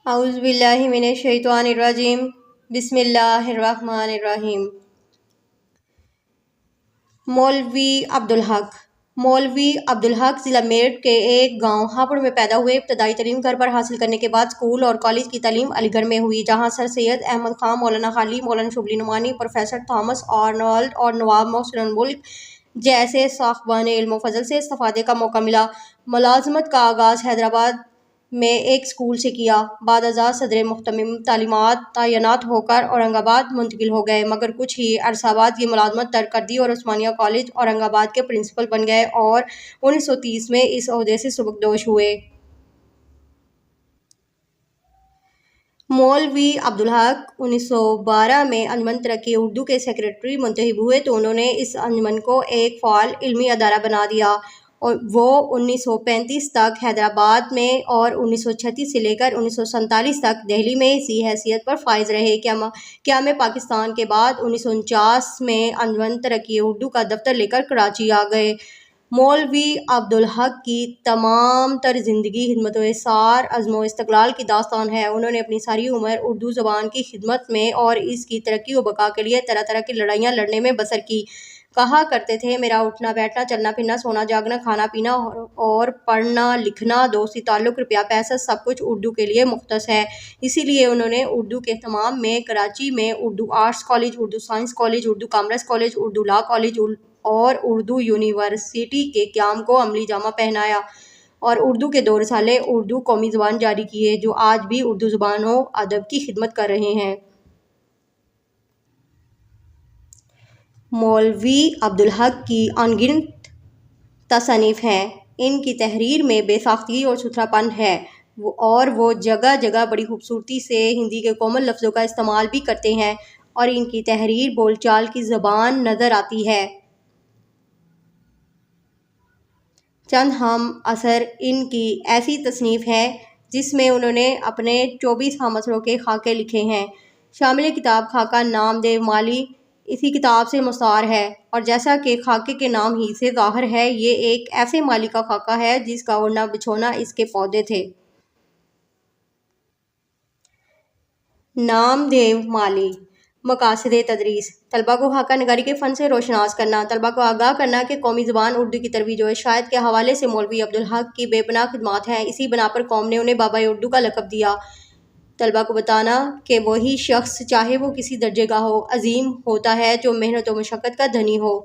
اعوذ باللہ من الشیطان الرجیم بسم اللہ الرحمن الرحیم۔ مولوی عبدالحق ضلع میرٹھ کے ایک گاؤں ہاپوڑ میں پیدا ہوئے۔ ابتدائی تعلیم گھر پر حاصل کرنے کے بعد اسکول اور کالج کی تعلیم علی گڑھ میں ہوئی، جہاں سر سید احمد خاں، مولانا حالی، مولانا Shibli Nomani, professor Thomas Arnold اور نواب محسن الملک جیسے صاحبان علم و فضل سے استفادے کا موقع ملا۔ ملازمت کا آغاز حیدرآباد میں ایک اسکول سے کیا۔ بعد ازاں صدر محتمم تعینات ہو کر اورنگ آباد منتقل ہو گئے، مگر کچھ ہی عرصہ بعد یہ ملازمت ترک کر دی اور عثمانیہ کالج اورنگ آباد کے پرنسپل بن گئے اور 1930 میں اس عہدے سے سبکدوش ہوئے۔ مولوی عبدالحق 1912 میں انجمن ترقی اردو کے سیکریٹری منتخب ہوئے تو انہوں نے اس انجمن کو ایک فعال علمی ادارہ بنا دیا۔ وہ 1935 تک حیدرآباد میں اور 1936 سے لے کر 1947 تک دہلی میں اسی حیثیت پر فائز رہے۔ قیام پاکستان کے بعد 1949 میں انجمن ترقی اردو کا دفتر لے کر کراچی آ گئے۔ مولوی عبدالحق کی تمام تر زندگی خدمت و احسار، عزم و استقلال کی داستان ہے۔ انہوں نے اپنی ساری عمر اردو زبان کی خدمت میں اور اس کی ترقی و بقا کے لیے طرح طرح کی لڑائیاں لڑنے میں بسر کی۔ کہا کرتے تھے، میرا اٹھنا بیٹھنا، چلنا پھرنا، سونا جاگنا، کھانا پینا اور پڑھنا لکھنا، دوستی تعلق، روپیہ پیسہ، سب کچھ اردو کے لیے مختص ہے۔ اسی لیے انہوں نے اردو کے اہتمام میں کراچی میں Urdu arts college, Urdu science college, Urdu commerce college, Urdu law college اور اردو یونیورسٹی کے قیام کو عملی جامہ پہنایا اور اردو کے 2 رسالے اردو قومی زبان جاری کیے، جو آج بھی اردو زبان و ادب کی خدمت کر رہے ہیں۔ مولوی عبدالحق کی ان گنت تصانیف ہیں۔ ان کی تحریر میں بے ساختگی اور ستھرا پن ہے اور وہ جگہ جگہ بڑی خوبصورتی سے ہندی کے کومل لفظوں کا استعمال بھی کرتے ہیں اور ان کی تحریر بول چال کی زبان نظر آتی ہے۔ چند ہم عصر ان کی ایسی تصنیف ہے جس میں انہوں نے اپنے 24 ہم عصروں کے خاکے لکھے ہیں۔ شامل کتاب خاکہ نام دیو مالی اسی کتاب سے مستعار ہے اور جیسا کہ خاکے کے نام ہی سے ظاہر ہے، یہ ایک ایسے مالی کا خاکہ ہے جس کا اوڑھنا بچھونا اس کے پودے تھے۔ نام دیو مالی۔ مقاصد تدریس: طلباء کو خاکہ نگاری کے فن سے روشناس کرنا، طلباء کو آگاہ کرنا کہ قومی زبان اردو کی ترویج و اشاعت کے حوالے سے مولوی عبدالحق کی بے پناہ خدمات ہیں۔ اسی بنا پر قوم نے انہیں بابائے اردو کا لقب دیا۔ طلباء کو بتانا کہ وہی شخص، چاہے وہ کسی درجے کا ہو، عظیم ہوتا ہے جو محنت و مشقت کا دھنی ہو۔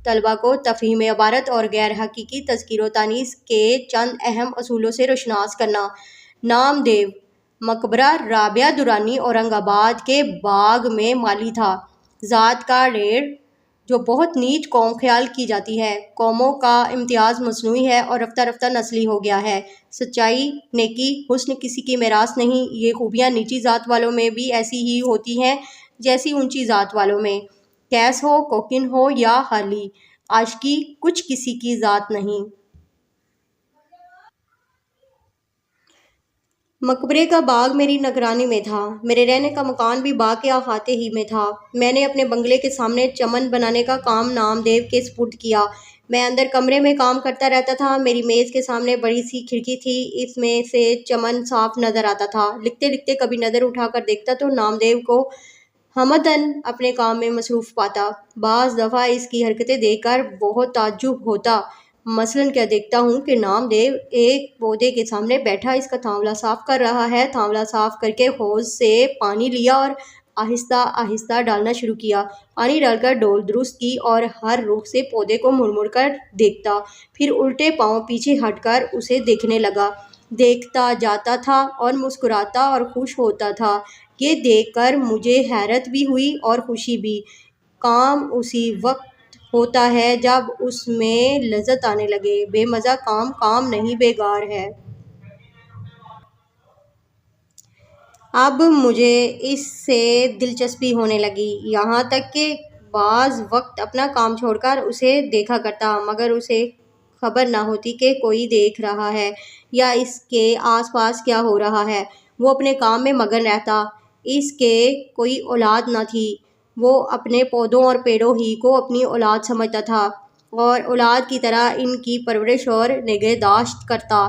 طلباء کو تفہیم عبارت اور غیر حقیقی تذکیر و تانیث کے چند اہم اصولوں سے روشناس کرنا۔ نام دیو مقبرہ رابعہ درانی اورنگ آباد کے باغ میں مالی تھا، ذات کا ریڑھ جو بہت نیچ قوم خیال کی جاتی ہے۔ قوموں کا امتیاز مصنوعی ہے اور رفتہ رفتہ نسلی ہو گیا ہے۔ سچائی، نیکی، حسن کسی کی میراث نہیں، یہ خوبیاں نیچی ذات والوں میں بھی ایسی ہی ہوتی ہیں جیسی اونچی ذات والوں میں۔ قیس ہو، کوکن ہو یا حالی، عاشقی کچھ کسی کی ذات نہیں۔ مقبرے کا باغ میری نگرانی میں تھا، میرے رہنے کا مکان بھی باغ کے احاطے ہی میں تھا۔ میں نے اپنے بنگلے کے سامنے چمن بنانے کا کام نام دیو کے سپرد کیا۔ میں اندر کمرے میں کام کرتا رہتا تھا۔ میری میز کے سامنے بڑی سی کھڑکی تھی، اس میں سے چمن صاف نظر آتا تھا۔ لکھتے لکھتے کبھی نظر اٹھا کر دیکھتا تو نام دیو کو ہمدن اپنے کام میں مصروف پاتا۔ بعض دفعہ اس کی حرکتیں دیکھ کر بہت تعجب ہوتا، مثلاً کیا دیکھتا ہوں کہ نام دیو ایک پودے کے سامنے بیٹھا اس کا تھاملا صاف کر رہا ہے۔ تھاملا صاف کر کے حوض سے پانی لیا اور آہستہ آہستہ ڈالنا شروع کیا۔ پانی ڈال کر ڈول درست کی اور ہر رخ سے پودے کو مڑ مڑ کر دیکھتا، پھر الٹے پاؤں پیچھے ہٹ کر اسے دیکھنے لگا۔ دیکھتا جاتا تھا اور مسکراتا اور خوش ہوتا تھا۔ یہ دیکھ کر مجھے حیرت بھی ہوئی اور خوشی بھی۔ کام اسی وقت ہوتا ہے جب اس میں لذت آنے لگے۔ بے مزہ کام کام نہیں، بیگار ہے۔ اب مجھے اس سے دلچسپی ہونے لگی، یہاں تک کہ بعض وقت اپنا کام چھوڑ کر اسے دیکھا کرتا، مگر اسے خبر نہ ہوتی کہ کوئی دیکھ رہا ہے یا اس کے آس پاس کیا ہو رہا ہے۔ وہ اپنے کام میں مگن رہتا۔ اس کے کوئی اولاد نہ تھی، وہ اپنے پودوں اور پیڑوں ہی کو اپنی اولاد سمجھتا تھا اور اولاد کی طرح ان کی پرورش اور نگہداشت کرتا۔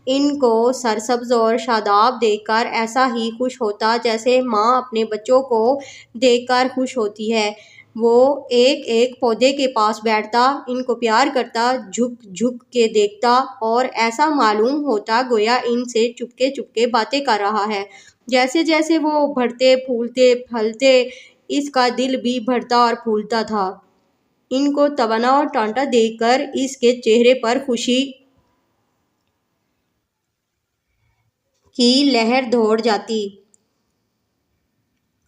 ان کو سرسبز اور شاداب دیکھ کر ایسا ہی خوش ہوتا جیسے ماں اپنے بچوں کو دیکھ کر خوش ہوتی ہے۔ وہ ایک ایک پودے کے پاس بیٹھتا، ان کو پیار کرتا، جھک جھک کے دیکھتا اور ایسا معلوم ہوتا گویا ان سے چپکے چپکے باتیں کر رہا ہے۔ جیسے جیسے وہ بڑھتے پھولتے پھلتے اس کا دل بھی بڑھتا اور پھولتا تھا۔ ان کو توانا اور ٹانٹا دیکھ کر اس کے چہرے پر خوشی کی لہر دوڑ جاتی۔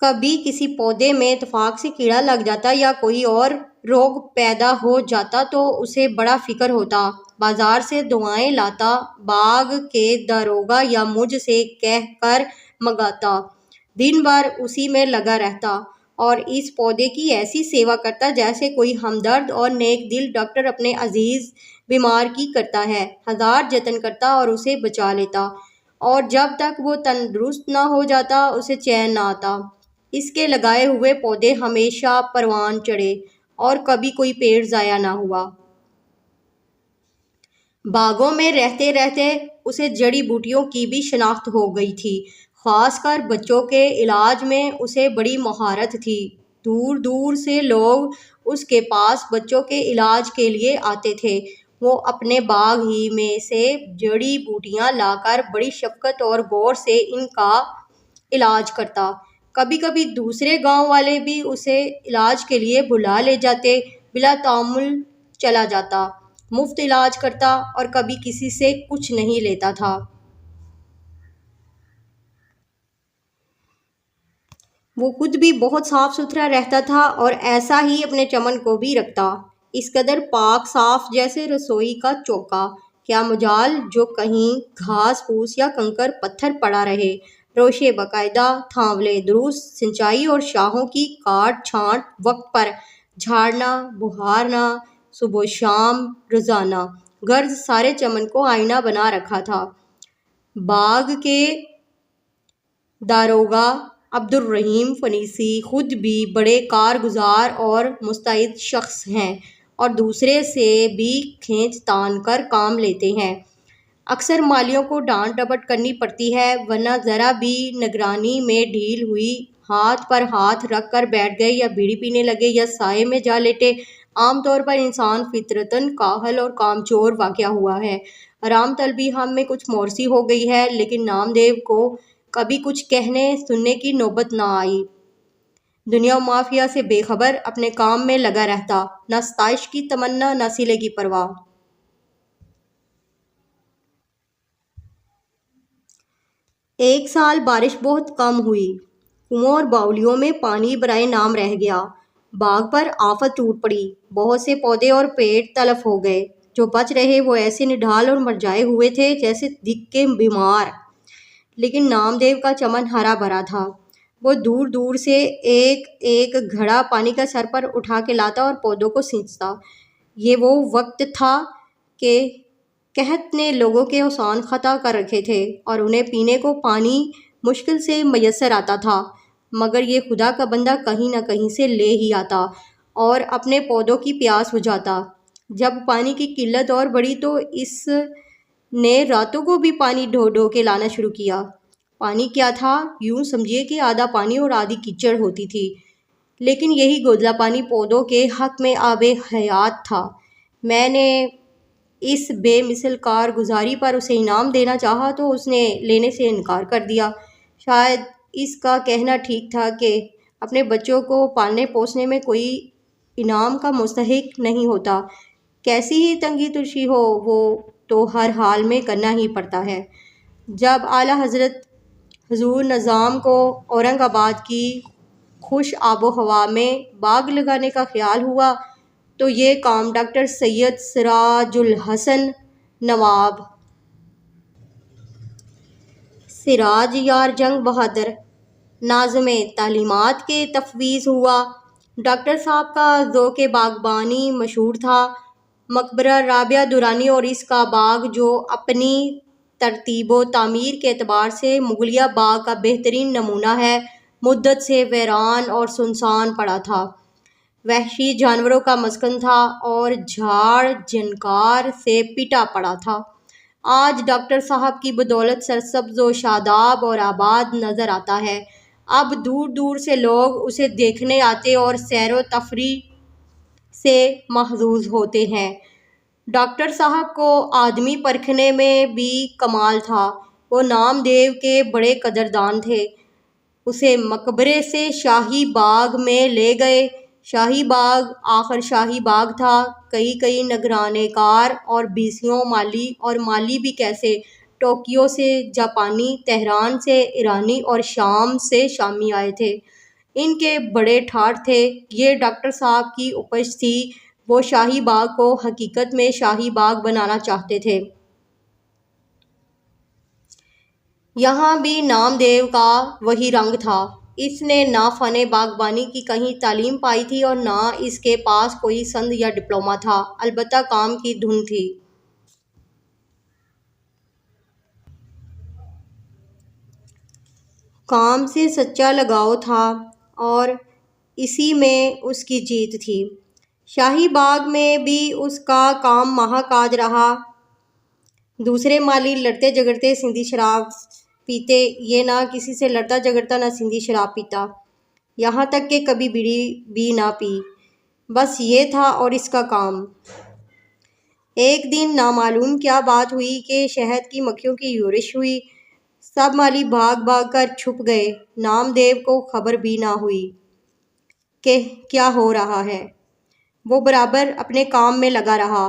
کبھی کسی پودے میں اتفاق سے کیڑا لگ جاتا یا کوئی اور روگ پیدا ہو جاتا تو اسے بڑا فکر ہوتا، بازار سے دوائیں لاتا، باغ کے داروغہ یا مجھ سے کہہ کر منگاتا، دن بھر اسی میں لگا رہتا اور اس پودے کی ایسی سیوا کرتا جیسے کوئی ہمدرد اور نیک دل ڈاکٹر اپنے عزیز بیمار کی کرتا ہے۔ ہزار جتن کرتا اور اسے بچا لیتا، اور جب تک وہ تندرست نہ ہو جاتا اسے چین نہ آتا۔ اس کے لگائے ہوئے پودے ہمیشہ پروان چڑھے اور کبھی کوئی پیڑ ضائع نہ ہوا۔ باغوں میں رہتے رہتے اسے جڑی بوٹیوں کی بھی شناخت ہو گئی تھی، خاص کر بچوں کے علاج میں اسے بڑی مہارت تھی۔ دور دور سے لوگ اس کے پاس بچوں کے علاج کے لیے آتے تھے۔ وہ اپنے باغ ہی میں سے جڑی بوٹیاں لا کر بڑی شفقت اور غور سے ان کا علاج کرتا۔ کبھی کبھی دوسرے گاؤں والے بھی اسے علاج کے لیے بلا لے جاتے، بلا تعامل چلا جاتا، مفت علاج کرتا اور کبھی کسی سے کچھ نہیں لیتا تھا۔ وہ خود بھی بہت صاف ستھرا رہتا تھا اور ایسا ہی اپنے چمن کو بھی رکھتا، اس قدر پاک صاف جیسے رسوئی کا چوکا۔ کیا مجال جو کہیں گھاس پھوس یا کنکر پتھر پڑا رہے، روشے باقاعدہ، تھانولے درست، سنچائی اور شاخوں کی کاٹ چھانٹ وقت پر، جھاڑنا بہارنا صبح و شام روزانہ، غرض سارے چمن کو آئینہ بنا رکھا تھا۔ باغ کے داروغہ عبدالرحیم فنیسی خود بھی بڑے کارگزار اور مستعد شخص ہیں اور دوسرے سے بھی کھینچ تان کر کام لیتے ہیں۔ اکثر مالیوں کو ڈانٹ ڈپٹ کرنی پڑتی ہے، ورنہ ذرا بھی نگرانی میں ڈھیل ہوئی، ہاتھ پر ہاتھ رکھ کر بیٹھ گئے یا بیڑی پینے لگے یا سائے میں جا لیٹے۔ عام طور پر انسان فطرتاً کاہل اور کامچور واقع ہوا ہے۔ آرام طلبی ہم میں کچھ مورسی ہو گئی ہے، لیکن نامدیو کو کبھی کچھ کہنے سننے کی نوبت نہ آئی۔ دنیا و مافیا سے بے خبر اپنے کام میں لگا رہتا، نہ ستائش کی تمنا نہ صلے کی پرواہ۔ ایک سال بارش بہت کم ہوئی، کنووں اور باولیوں میں پانی برائے نام رہ گیا، باغ پر آفت ٹوٹ پڑی، بہت سے پودے اور پیڑ تلف ہو گئے، جو بچ رہے وہ ایسے نڈھال اور مرجھائے ہوئے تھے جیسے دکھ کے بیمار۔ لیکن نامدیو کا چمن ہرا بھرا تھا۔ وہ دور دور سے ایک ایک گھڑا پانی کا سر پر اٹھا کے لاتا اور پودوں کو سینچتا۔ یہ وہ وقت تھا کہ قحط نے لوگوں کے اوسان خطا کر رکھے تھے اور انہیں پینے کو پانی مشکل سے میسر آتا تھا، مگر یہ خدا کا بندہ کہیں نہ کہیں سے لے ہی آتا اور اپنے پودوں کی پیاس بجھاتا۔ جب پانی کی قلت اور بڑھی تو اس نے راتوں کو بھی پانی ڈھو ڈھو کے لانا شروع کیا۔ پانی کیا تھا؟ یوں سمجھیے کہ آدھا پانی اور آدھی کیچڑ ہوتی تھی، لیکن یہی گودلا پانی پودوں کے حق میں آب حیات تھا۔ میں نے اس بے مثل کارگزاری پر اسے انعام دینا چاہا تو اس نے لینے سے انکار کر دیا۔ شاید اس کا کہنا ٹھیک تھا کہ اپنے بچوں کو پالنے پوسنے میں کوئی انعام کا مستحق نہیں ہوتا، کیسی ہی تنگی ترشی ہو وہ تو ہر حال میں کرنا ہی پڑتا ہے۔ جب اعلیٰ حضرت حضور نظام کو اورنگ آباد کی خوش آب و ہوا میں باغ لگانے کا خیال ہوا تو یہ کام ڈاکٹر سید سراج الحسن نواب سراج یار جنگ بہادر ناظم تعلیمات کے تفویض ہوا۔ ڈاکٹر صاحب کا ذوق باغبانی مشہور تھا۔ مقبرہ رابعہ درانی اور اس کا باغ جو اپنی ترتیب و تعمیر کے اعتبار سے مغلیہ باغ کا بہترین نمونہ ہے، مدت سے ویران اور سنسان پڑا تھا، وحشی جانوروں کا مسکن تھا اور جھاڑ جھنکار سے پٹا پڑا تھا۔ آج ڈاکٹر صاحب کی بدولت سرسبز و شاداب اور آباد نظر آتا ہے۔ اب دور دور سے لوگ اسے دیکھنے آتے اور سیر و تفریح سے محظوظ ہوتے ہیں۔ ڈاکٹر صاحب کو آدمی پرکھنے میں بھی کمال تھا۔ وہ نام دیو کے بڑے قدردان تھے۔ اسے مقبرے سے شاہی باغ میں لے گئے۔ شاہی باغ آخر شاہی باغ تھا۔ کئی نگرانے کار اور بیسیوں مالی، اور مالی بھی کیسے، ٹوکیو سے جاپانی، تہران سے ایرانی اور شام سے شامی آئے تھے۔ ان کے بڑے ٹھاٹھ تھے۔ یہ ڈاکٹر صاحب کی اپج تھی۔ وہ شاہی باغ کو حقیقت میں شاہی باغ بنانا چاہتے تھے۔ یہاں بھی نام دیو کا وہی رنگ تھا۔ اس نے نہ فن باغبانی کی کہیں تعلیم پائی تھی اور نہ اس کے پاس کوئی سند یا ڈپلومہ تھا، البتہ کام کی دھن تھی۔ کام سے سچا لگاؤ تھا اور اسی میں اس کی جیت تھی۔ شاہی باغ میں بھی اس کا کام محاکاج رہا۔ دوسرے مالی لڑتے جھگڑتے سندھی شراب پیتے، یہ نہ کسی سے لڑتا جھگڑتا نہ سندھی شراب پیتا، یہاں تک کہ کبھی بیڑی بھی نہ پی۔ بس یہ تھا اور اس کا کام۔ ایک دن نامعلوم کیا بات ہوئی کہ شہد کی مکھیوں کی یورش ہوئی۔ سب مالی بھاگ بھاگ کر چھپ گئے۔ نام دیو کو خبر بھی نہ ہوئی کہ کیا ہو رہا ہے۔ وہ برابر اپنے کام میں لگا رہا۔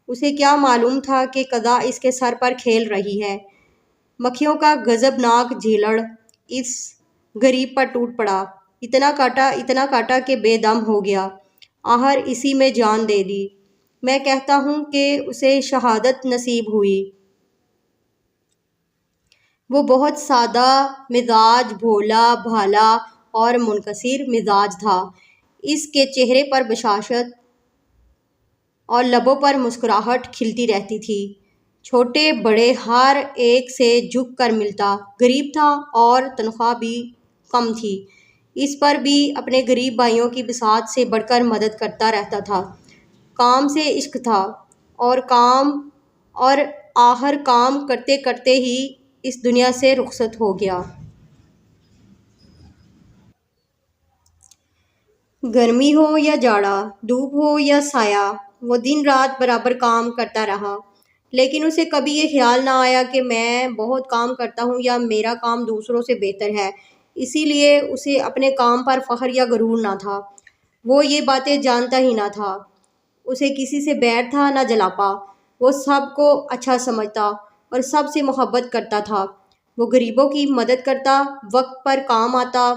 اسے کیا معلوم تھا کہ قضا اس کے سر پر کھیل رہی ہے۔ مکھیوں کا غضبناک جھیلڑ اس غریب پر ٹوٹ پڑا۔ اتنا کاٹا کہ بے دم ہو گیا۔ آخر اسی میں جان دے دی۔ میں کہتا ہوں کہ اسے شہادت نصیب ہوئی۔ وہ بہت سادہ مزاج، بھولا بھالا اور منکسر مزاج تھا۔ اس کے چہرے پر بشاشت اور لبوں پر مسکراہٹ کھلتی رہتی تھی۔ چھوٹے بڑے ہر ایک سے جھک کر ملتا۔ غریب تھا اور تنخواہ بھی کم تھی، اس پر بھی اپنے غریب بھائیوں کی بساط سے بڑھ کر مدد کرتا رہتا تھا۔ کام سے عشق تھا اور آخر کام کرتے کرتے ہی اس دنیا سے رخصت ہو گیا۔ گرمی ہو یا جاڑا، دھوپ ہو یا سایہ، وہ دن رات برابر کام کرتا رہا۔ لیکن اسے کبھی یہ خیال نہ آیا کہ میں بہت کام کرتا ہوں یا میرا کام دوسروں سے بہتر ہے۔ اسی لیے اسے اپنے کام پر فخر یا غرور نہ تھا۔ وہ یہ باتیں جانتا ہی نہ تھا۔ اسے کسی سے بیر تھا نہ جلاپا۔ وہ سب کو اچھا سمجھتا اور سب سے محبت کرتا تھا۔ وہ غریبوں کی مدد کرتا، وقت پر کام آتا،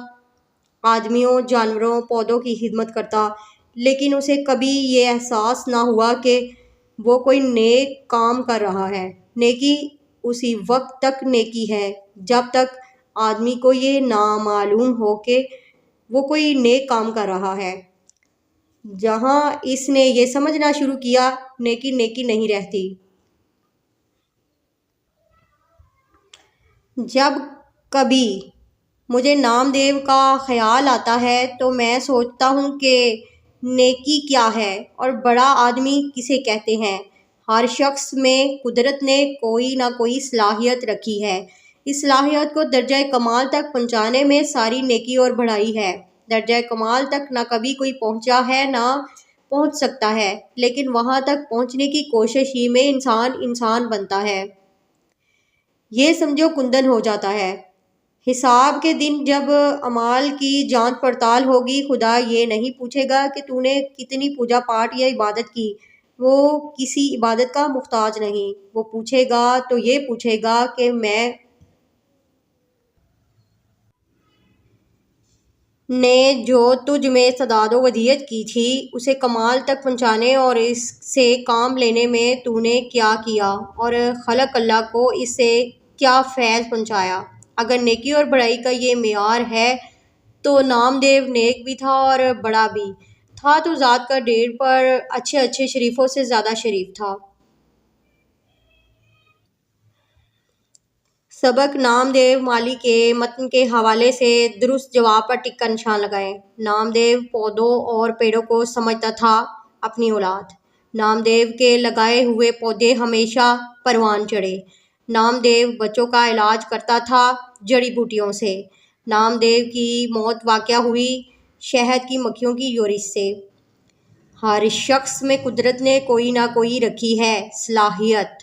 آدمیوں، جانوروں، پودوں کی خدمت کرتا، لیکن اسے کبھی یہ احساس نہ ہوا کہ وہ کوئی نیک کام کر رہا ہے۔ نیکی اسی وقت تک نیکی ہے جب تک آدمی کو یہ نامعلوم ہو کہ وہ کوئی نیک کام کر رہا ہے۔ جہاں اس نے یہ سمجھنا شروع کیا، نیکی نیکی نہیں رہتی۔ جب کبھی مجھے نام دیو کا خیال آتا ہے تو میں سوچتا ہوں کہ نیکی کیا ہے اور بڑا آدمی کسے کہتے ہیں۔ ہر شخص میں قدرت نے کوئی نہ کوئی صلاحیت رکھی ہے۔ اس صلاحیت کو درجہ کمال تک پہنچانے میں ساری نیکی اور بڑائی ہے۔ درجہ کمال تک نہ کبھی کوئی پہنچا ہے نہ پہنچ سکتا ہے، لیکن وہاں تک پہنچنے کی کوشش ہی میں انسان بنتا ہے۔ یہ سمجھو کندن ہو جاتا ہے۔ حساب کے دن جب اعمال کی جانچ پڑتال ہوگی، خدا یہ نہیں پوچھے گا کہ تو نے کتنی پوجا پاٹ یا عبادت کی۔ وہ کسی عبادت کا محتاج نہیں۔ وہ پوچھے گا تو یہ پوچھے گا کہ میں نے جو تجھ میں سداد و ودیعت کی تھی، اسے کمال تک پہنچانے اور اس سے کام لینے میں تو نے کیا کیا، اور خلق اللہ کو اس سے کیا فیض پہنچایا۔ اگر نیکی اور بڑائی کا یہ معیار ہے تو نام دیو نیک بھی تھا اور بڑا بھی تھا تو ذات کا ڈھیر پر اچھے شریفوں سے زیادہ شریف تھا۔ سبق نام دیو مالی کے متن کے حوالے سے درست جواب پر ٹک کر نشان لگائیں۔ نام دیو پودوں اور پیڑوں کو سمجھتا تھا اپنی اولاد۔ نامدیو کے لگائے ہوئے پودے ہمیشہ پروان چڑھے۔ نامدیو بچوں کا علاج کرتا تھا جڑی بوٹیوں سے۔ نامدیو کی موت واقع ہوئی شہد کی مکھیوں کی یورش سے۔ ہر شخص میں قدرت نے کوئی نہ کوئی رکھی ہے صلاحیت۔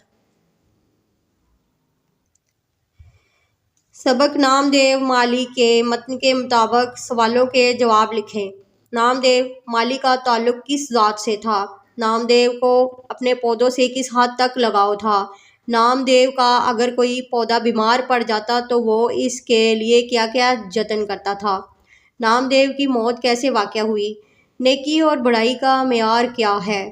سبق: نامدیو مالی کے متن کے مطابق سوالوں کے جواب لکھیں۔ نامدیو مالی کا تعلق کس ذات سے تھا؟ نامدیو کو اپنے پودوں سے کس حد تک لگاؤ تھا؟ نامدیو کا اگر کوئی پودا بیمار پڑ جاتا تو وہ اس کے لیے کیا کیا جتن کرتا تھا؟ نامدیو کی موت کیسے واقع ہوئی؟ نیکی اور بڑائی کا معیار کیا ہے؟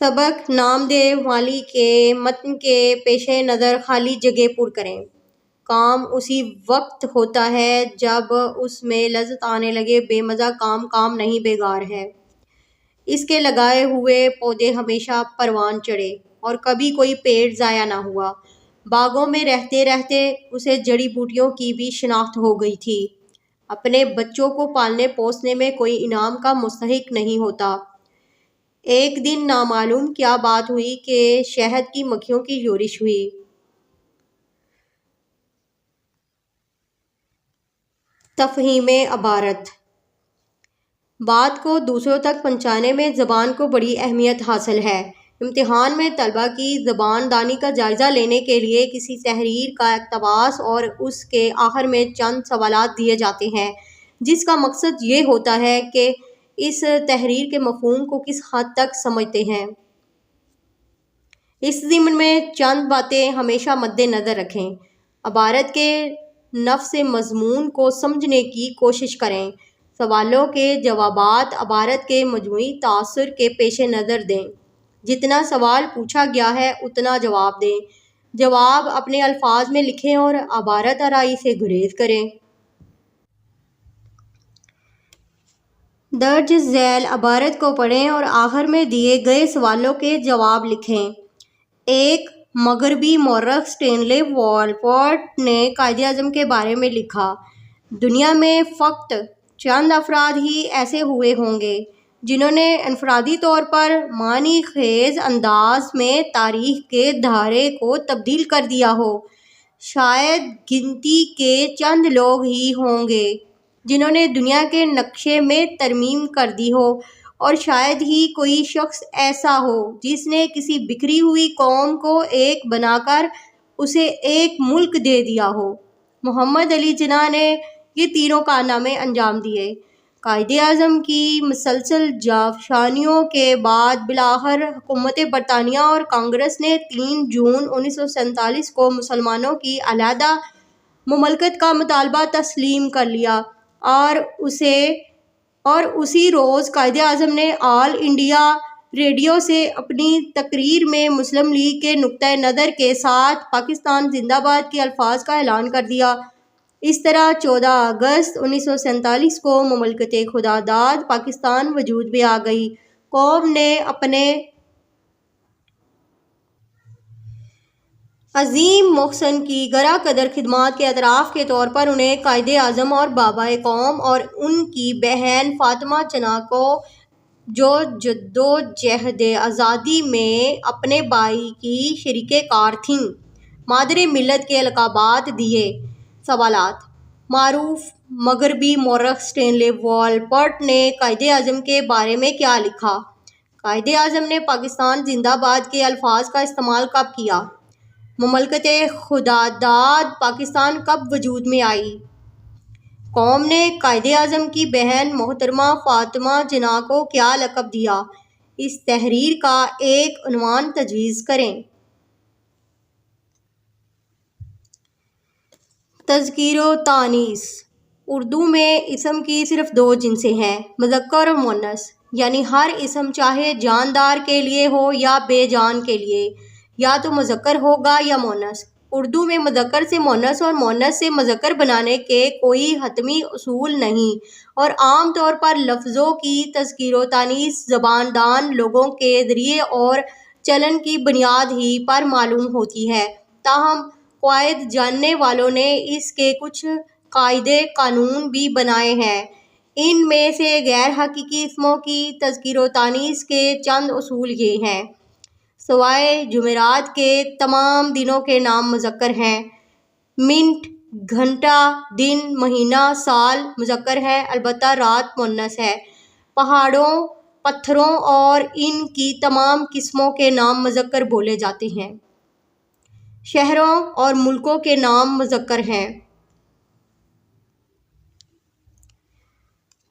سبق: نامدیو مالی کے متن کے پیش نظر خالی جگہ پر کریں۔ کام اسی وقت ہوتا ہے جب اس میں لذت آنے لگے، بے مزہ کام نہیں بیگار ہے۔ اس کے لگائے ہوئے پودے ہمیشہ پروان چڑھے اور کبھی کوئی پیڑ ضائع نہ ہوا۔ باغوں میں رہتے رہتے اسے جڑی بوٹیوں کی بھی شناخت ہو گئی تھی۔ اپنے بچوں کو پالنے پوسنے میں کوئی انعام کا مستحق نہیں ہوتا۔ ایک دن نامعلوم کیا بات ہوئی کہ شہد کی مکھیوں کی یورش ہوئی۔ تفہیم عبارت: بات کو دوسروں تک پہنچانے میں زبان کو بڑی اہمیت حاصل ہے۔ امتحان میں طلبہ کی زبان دانی کا جائزہ لینے کے لیے کسی تحریر کا اقتباس اور اس کے آخر میں چند سوالات دیے جاتے ہیں، جس کا مقصد یہ ہوتا ہے کہ اس تحریر کے مفہوم کو کس حد تک سمجھتے ہیں۔ اس ضمن میں چند باتیں ہمیشہ مد نظر رکھیں۔ عبارت کے نفس مضمون کو سمجھنے کی کوشش کریں۔ سوالوں کے جوابات عبارت کے مجموعی تاثر کے پیش نظر دیں۔ جتنا سوال پوچھا گیا ہے اتنا جواب دیں۔ جواب اپنے الفاظ میں لکھیں اور عبارت آرائی سے گریز کریں۔ درج ذیل عبارت کو پڑھیں اور آخر میں دیے گئے سوالوں کے جواب لکھیں۔ ایک مغربی مورخ اسٹینلے والپورٹ نے قائد اعظم کے بارے میں لکھا: دنیا میں فقط چند افراد ہی ایسے ہوئے ہوں گے جنہوں نے انفرادی طور پر معنی خیز انداز میں تاریخ کے دھارے کو تبدیل کر دیا ہو۔ شاید گنتی کے چند لوگ ہی ہوں گے جنہوں نے دنیا کے نقشے میں ترمیم کر دی ہو، اور شاید ہی کوئی شخص ایسا ہو جس نے کسی بکھری ہوئی قوم کو ایک بنا کر اسے ایک ملک دے دیا ہو۔ محمد علی جناح نے یہ تینوں کارنامے انجام دیے۔ قائد اعظم کی مسلسل جافشانیوں کے بعد بالآخر حکومت برطانیہ اور کانگریس نے 3 جون 1947 کو مسلمانوں کی علیحدہ مملکت کا مطالبہ تسلیم کر لیا، اور اسی روز قائد اعظم نے آل انڈیا ریڈیو سے اپنی تقریر میں مسلم لیگ کے نقطۂ نظر کے ساتھ پاکستان زندہ باد کے الفاظ کا اعلان کر دیا۔ اس طرح 14 اگست 1947 کو مملکت خداداد پاکستان وجود میں آ گئی۔ قوم نے اپنے عظیم محسن کی گراں قدر خدمات کے اعتراف کے طور پر انہیں قائد اعظم اور بابائے قوم اور ان کی بہن فاطمہ جناح کو، جو جدوجہد آزادی میں اپنے بھائی کی شریک کار تھیں، مادر ملت کے القابات دیے۔ سوالات: معروف مغربی مورخ اسٹینلے والپورٹ نے قائد اعظم کے بارے میں کیا لکھا؟ قائد اعظم نے پاکستان زندہ باد کے الفاظ کا استعمال کب کیا؟ مملکت خداداد پاکستان کب وجود میں آئی؟ قوم نے قائد اعظم کی بہن محترمہ فاطمہ جناح کو کیا لقب دیا؟ اس تحریر کا ایک عنوان تجویز کریں۔ تذکیر و تانیث: اردو میں اسم کی صرف 2 جنسیں ہیں، مذکر اور مؤنث، یعنی ہر اسم چاہے جاندار کے لیے ہو یا بے جان کے لیے، یا تو مذکر ہوگا یا مؤنث۔ اردو میں مذکر سے مؤنث اور مؤنث سے مذکر بنانے کے کوئی حتمی اصول نہیں، اور عام طور پر لفظوں کی تذکیر و تانیث زبان دان لوگوں کے ذریعے اور چلن کی بنیاد ہی پر معلوم ہوتی ہے۔ تاہم قواعد جاننے والوں نے اس کے کچھ قاعدے قانون بھی بنائے ہیں۔ ان میں سے غیر حقیقی اسموں کی تذکیر و تانیث کے چند اصول یہ ہیں: سوائے جمعرات کے تمام دنوں کے نام مذکر ہیں۔ منٹ، گھنٹہ، دن، مہینہ، سال مذکر ہے، البتہ رات مؤنث ہے۔ پہاڑوں، پتھروں اور ان کی تمام قسموں کے نام مذکر بولے جاتے ہیں۔ شہروں اور ملکوں کے نام مذکر ہیں۔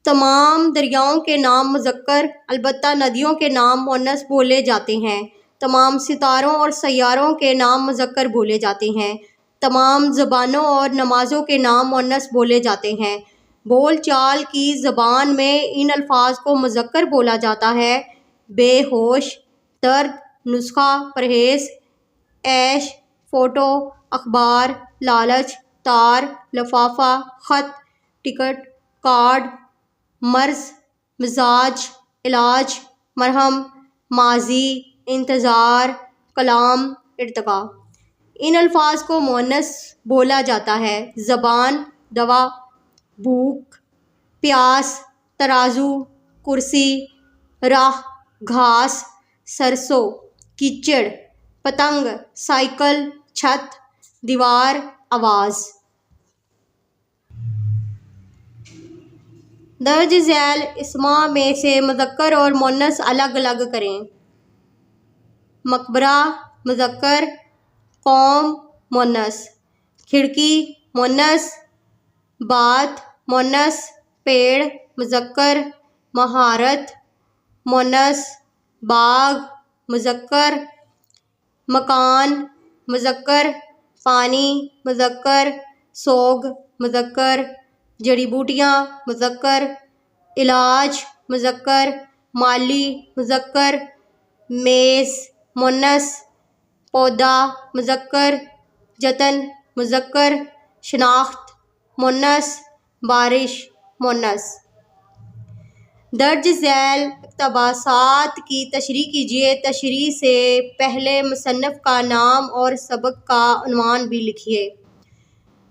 تمام دریاؤں کے نام مذکر، البتہ ندیوں کے نام مؤنث بولے جاتے ہیں۔ تمام ستاروں اور سیاروں کے نام مذکر بولے جاتے ہیں۔ تمام زبانوں اور نمازوں کے نام مؤنث بولے جاتے ہیں۔ بول چال کی زبان میں ان الفاظ کو مذکر بولا جاتا ہے: بے ہوش، درد، نسخہ، پرہیز، عیش، فوٹو، اخبار، لالچ، تار، لفافہ، خط، ٹکٹ، کارڈ، مرض، مزاج، علاج، مرہم، ماضی، انتظار، کلام، ارتقا۔ ان الفاظ کو مؤنث بولا جاتا ہے: زبان، دوا، بھوک، پیاس، ترازو، کرسی، راہ، گھاس، سرسوں، کیچڑ، پتنگ، سائیکل، چھت، دیوار، آواز۔ درج ذیل اسماء میں سے مذکر اور مؤنث الگ الگ کریں: مقبرہ مذکر، قوم مؤنث، کھڑکی مؤنث، بات مؤنث، پیڑ مذکر، مہارت مؤنث، باغ مذکر، مکان مذکر، پانی مذکر، سوگ مذکر، جڑی بوٹیاں مذکر، علاج مذکر، مالی مذکر، میز مؤنث، پودا مذکر، جتن مذکر، شناخت مؤنث، بارش مؤنث۔ درج ذیل اقتباسات کی تشریح کیجیے۔ تشریح سے پہلے مصنف کا نام اور سبق کا عنوان بھی لکھیے۔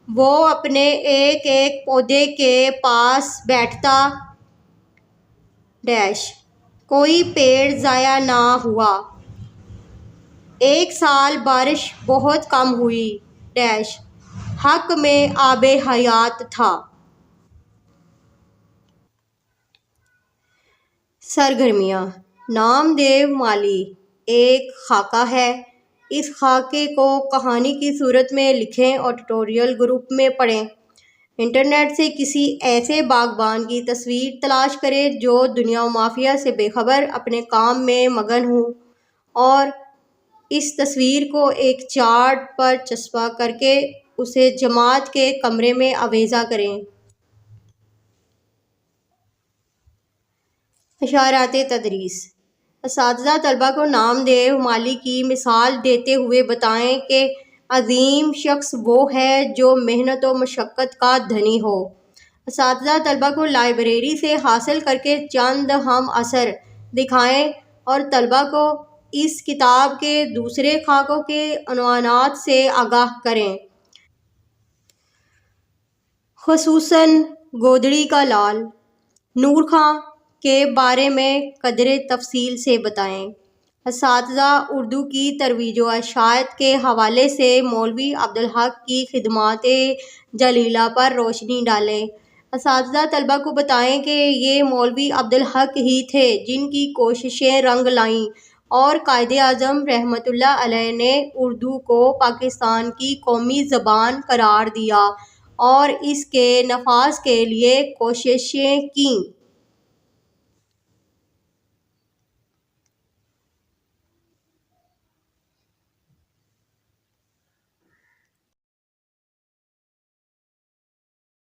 وہ اپنے ایک ایک پودے کے پاس بیٹھتا کوئی پیڑ ضائع نہ ہوا۔ ایک سال بارش بہت کم ہوئی حق میں آب حیات تھا۔ سرگرمیاں: نام دیو مالی ایک خاکہ ہے۔ اس خاکے کو کہانی کی صورت میں لکھیں اور ٹیوٹوریل گروپ میں پڑھیں۔ انٹرنیٹ سے کسی ایسے باغبان کی تصویر تلاش کریں جو دنیا و مافیہ سے بے خبر اپنے کام میں مگن ہو اور اس تصویر کو ایک چارٹ پر چسپاں کرکے اسے جماعت کے کمرے میں آویزاں کریں۔ اشارات تدریس: اساتذہ طلبہ کو نام دیو مالی کی مثال دیتے ہوئے بتائیں کہ عظیم شخص وہ ہے جو محنت و مشقت کا دھنی ہو۔ اساتذہ طلبہ کو لائبریری سے حاصل کرکے چند ہم عصر دکھائیں اور طلبہ کو اس کتاب کے دوسرے خاکوں کے عنوانات سے آگاہ کریں۔ خصوصاً گودڑی کا لال نور خاں کے بارے میں قدرے تفصیل سے بتائیں۔ اساتذہ اردو کی ترویج و اشاعت کے حوالے سے مولوی عبدالحق کی خدمات جلیلہ پر روشنی ڈالیں۔ اساتذہ طلبہ کو بتائیں کہ یہ مولوی عبدالحق ہی تھے جن کی کوششیں رنگ لائیں اور قائد اعظم رحمۃ اللہ علیہ نے اردو کو پاکستان کی قومی زبان قرار دیا اور اس کے نفاذ کے لیے کوششیں کیں۔